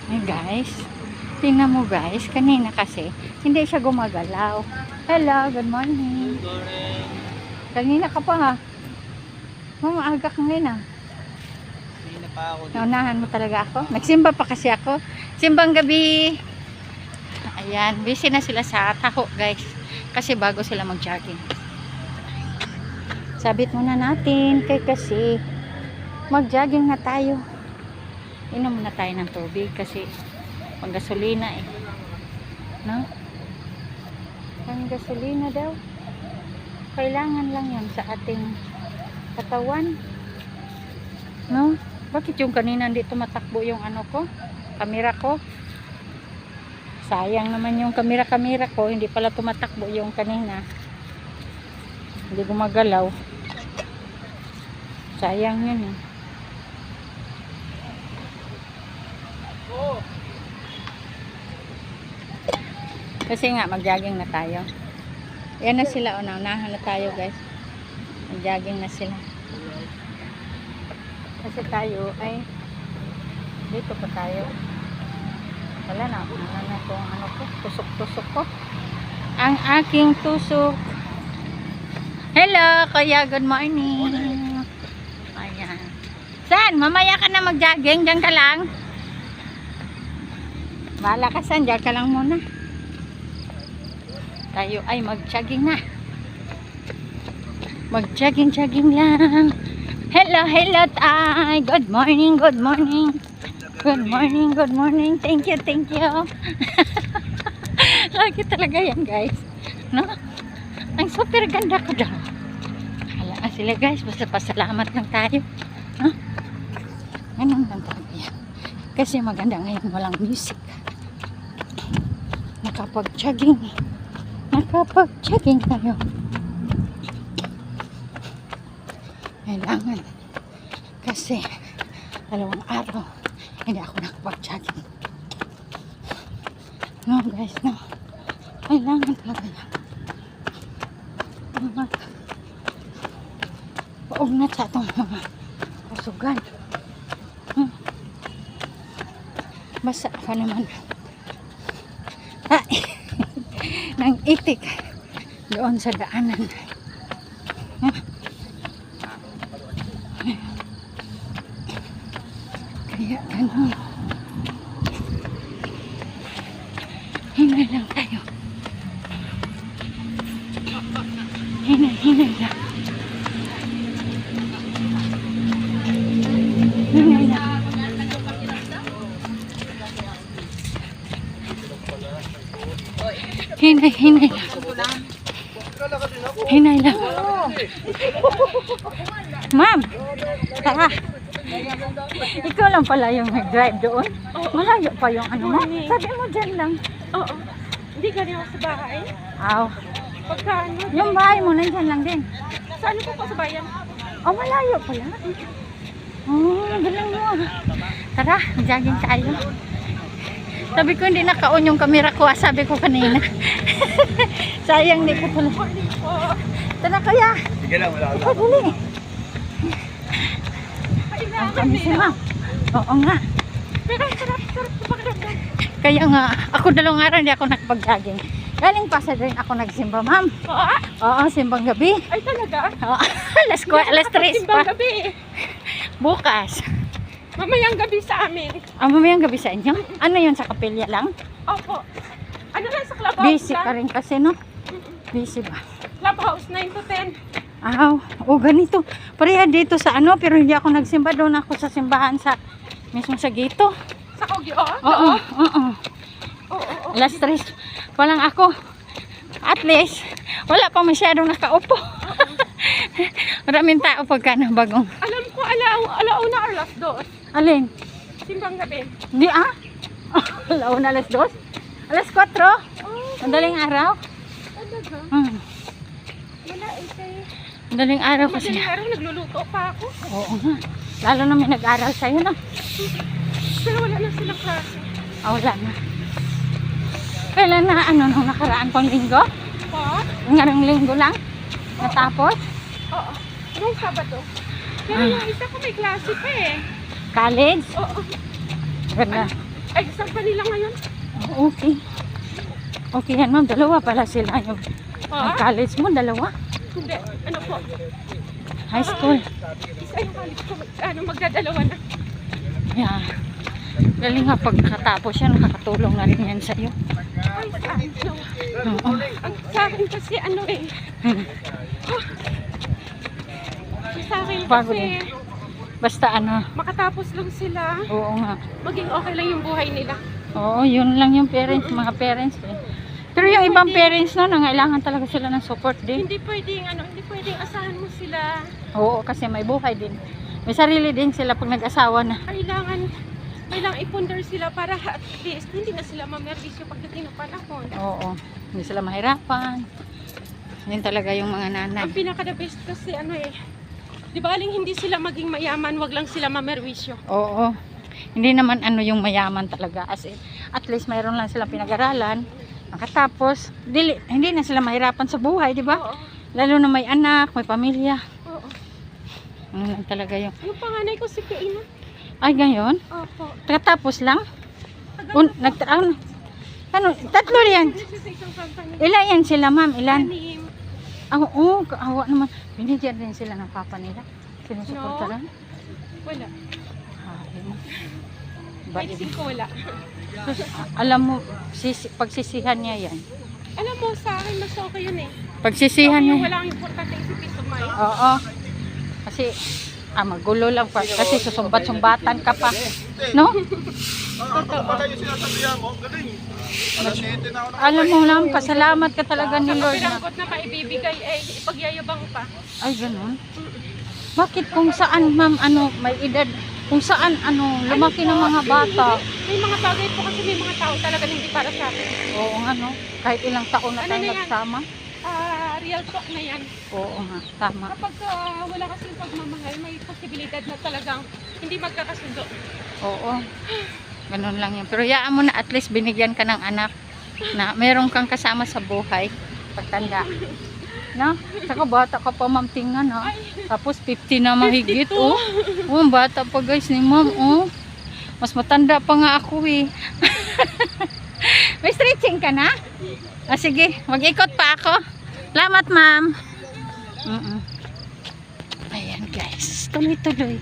Ay guys, tingnan mo guys, kanina kasi hindi siya gumagalaw. Hello, good morning. Kanina ka pa ha. Maaga ka ngayon ah. Kanina pa ako. Naunahan mo talaga ako. Nagsimba pa kasi ako. Simbang gabi. Ayan, busy na sila sa taho guys. Kasi bago sila mag-jogging. Sabit muna natin kasi mag-jogging na tayo. Inom muna tayo ng tubig kasi panggasolina eh. No? Panggasolina daw. Kailangan lang yan sa ating katawan. No? Bakit yung kanina hindi tumatakbo yung ano ko? Kamera ko? Sayang naman yung kamera ko. Hindi pala tumatakbo yung kanina. Hindi gumagalaw. Sayang yun eh. Kasi nga mag-jogging na tayo. Yan na sila, unahan na tayo guys. Mag-jogging na sila. Kasi tayo ay dito pa tayo. Wala na, na itong ano ko, tusok-tusok ko. Ang aking tusok. Hello, kuya, good morning. Ayan. Saan? Mamaya ka na mag-jogging, dyan ka lang. Bahala ka saan, dyan ka lang muna. Tayo ay mag-jogging na. Mag-jogging lang. Hello, hello tay. Good morning, good morning. Good morning, good morning. Thank you, thank you. Lagi talaga yan guys. No? Ang super ganda ko daw. Hala sila guys. Basta pasalamat lang tayo. No? Ganun lang talaga yan. Kasi maganda ngayon walang music. Nakapag-jogging. Nakapag-jogging tayo. Kailangan. Kasi 2 araw hindi ako nakapag-jogging. No guys, no. Kailangan talaga yan. Paog na sa itong mga kasugan. Basa ka naman. Ay, nang itik doon sa daanan. Kaya ganun. Hinay lang tayo. Hinay lang. Hinay lang. Hinay lang. Hinay lang. Ma'am, tara. Ikaw lang pala yung nag-drive doon. Malayo pa yung ano mo. Sabi mo dyan lang. Oo. Hindi galing ako sa bahay. Aw. Pagka ano. Yung bahay mo, nandyan lang din. Saan po pa sa bayan? Oh, malayo pala. Oh, galing mo. Tara, jogging tayo. Sabi ko hindi naka-on yung camera ko. Sabi ko kanina. Sayang, hindi ko pala. Tara kaya. Sige lang, wala Ikaw dali. Ang kami si ma'am. Oo nga. Pero sarap sa pakiramdam. Kaya nga, ako 2 araw hindi ako nakapag-jogging. Galing pa sa rin ako nagsimba, ma'am. Oo. Oo, simbang gabi. Ay talaga? Oo, alas 3 Simbang pa. gabi. Bukas. Mamayang gabi sa amin. Mamayang gabi sa inyo? Ano yun, sa kapilya lang? Opo. Ano lang sa clubhouse Busy lang? ka rin kasi, no? Busy ba? Clubhouse 9 to 10. Ganito. Pareha dito sa ano, pero hindi ako nagsimba. Doon ako sa simbahan sa, mismo sa gito. Sa Kogyo? Oo. Oo. Alas 3 pa lang ako. At least, wala pa masyadong nakaupo. Maraming tao pagka na bagong. Alam ko, alauna or last dos. Alin? Simbang gabi. Di Alauna alas 2? Alas 4? Madaling araw? Talaga? Wala eh kayo. Madaling araw kasi. Madaling araw nagluluto pa ako. Oo nga. Lalo na may nag-aral sa'yo, no? Pero wala na silang klase. Wala na. Kailan na, nung nakaraan pang linggo? Pa? Ngayong linggo lang? Natapos? Oo. Ngayong Sabado. Pero yung isa ko may klase pa eh. College? Oo. Ganda. Exam pa nila ngayon. Oh, okay. Okay yan ma'am, dalawa pala sila. Yung ang college mo, dalawa. Hindi. Ano po? High school. Isa yung college ko. Magdadalawa na. Yeah. Galing nga pagkatapos yan, nakakatulong na rin yan sa'yo. Ay, no. Oo. Ang sa akin kasi ano eh. Sa akin Bago kasi din. Basta ano, makatapos lang sila. oo nga. Maging okay lang yung buhay nila. Oo, yun lang yung parents, mga parents eh. Pero yung ibang parents no, nangailangan talaga sila ng support din. Hindi pwedeng asahan mo sila. Oo, kasi may buhay din. May sarili din sila pag nag-asawa na. Kailangan ipundar sila para at least hindi na sila mamerbisyo pagdating ng panahon. Oo, hindi sila mahirapan. Yun talaga yung mga nanay. Ang pinaka-the best kasi ano eh, di ba aling hindi sila maging mayaman, wag lang sila mamerbisyo. Oo. Hindi naman ano yung mayaman talaga. As in, at least mayroon lang silang pinag-aralan. Nakatapos, hindi na sila mahirapan sa buhay, di ba? Oo. Lalo na may anak, may pamilya. Oo. Ano lang talaga yung... Yung panganay ko si Kaina. Ay, ngayon? Opo. Nakatapos lang? Ano, tatlo yan. Sa isang company. Ilan yan sila, ma'am? Ilan? Anim. Oo, kaawa naman. Binigyan din sila ng papa nila. Sinusuportaran. Wala. Ay, mo. Kahit ko wala. Alam mo, pagsisihan niya yan. Alam mo, sa akin mas okay yun eh. Pagsisihan Okay, yung niya. walang importante yung peace of mind. Oo. Kasi, magulo lang pa. Kasi susumbat-sumbatan ka pa. No? Totoo. Alam mo lang, pasalamat ka talaga ni Sa Lord na. kapiranggot na maibibigay ay ipagyayabang pa. Ay, ganun. Bakit kung saan, ma'am, ano, may edad, kung saan, ano, lumaki ng mga bata. May mga bagay po kasi may mga tao talaga na hindi para sa akin. Oo nga, no? Kahit ilang taon na Ano tayo na yan? nagsama. Real talk na yan. Oo nga, tama. Kapag wala kasing pagmamahal, may posibilidad na talagang hindi magkakasundo. Oo. Ganun lang yun. Pero yaan mo na at least binigyan ka ng anak na meron kang kasama sa buhay. Pagtanda. No? Saka bata ka pa, ma'am, tingnan, ha? Tapos 50 na mahigit, oh. Oh, bata pa, guys, ni ma'am, oh. Mas matanda pa nga ako, eh. May stretching ka na? Ah, sige, mag-ikot pa ako. Salamat, ma'am. Ayan, guys. Tuloy-tuloy.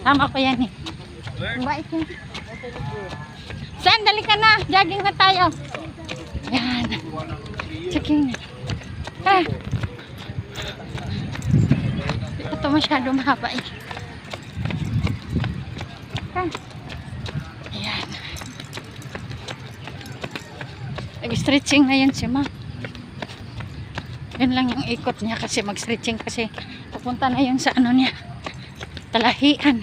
Tama ko yan, eh. Bait yan. Saan? Dali ka na. Jogging na tayo. Yan. Checking. Ah. Ito masyado mahaba, eh. Ah. Ayan. Nag-stretching na yun si ma. Yun lang yung ikot niya kasi mag-stretching kasi pupunta na yun sa ano niya. Talahian.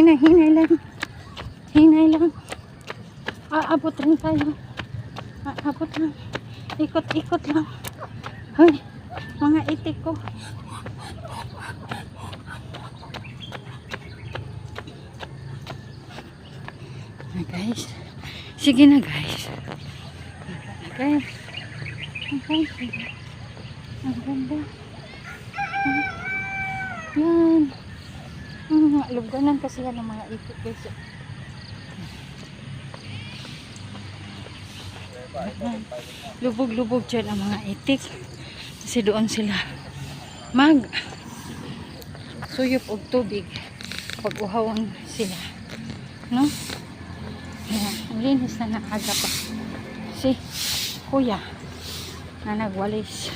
Hinay lang. Hinay lang. Aabot rin tayo. Aabot lang. Ikot-ikot lang. Hoy, mga itik ko. Na guys. Sige na guys. Guys. Okay. Ang ganda. Yan. Luganan kasi yan ng mga itik guys. Lubog-lubog dyan ang mga itik. Kasi doon sila suyop og tubig pag uhawan sila. No? Ayan, ang linis na naaga pa si kuya na nagwalis.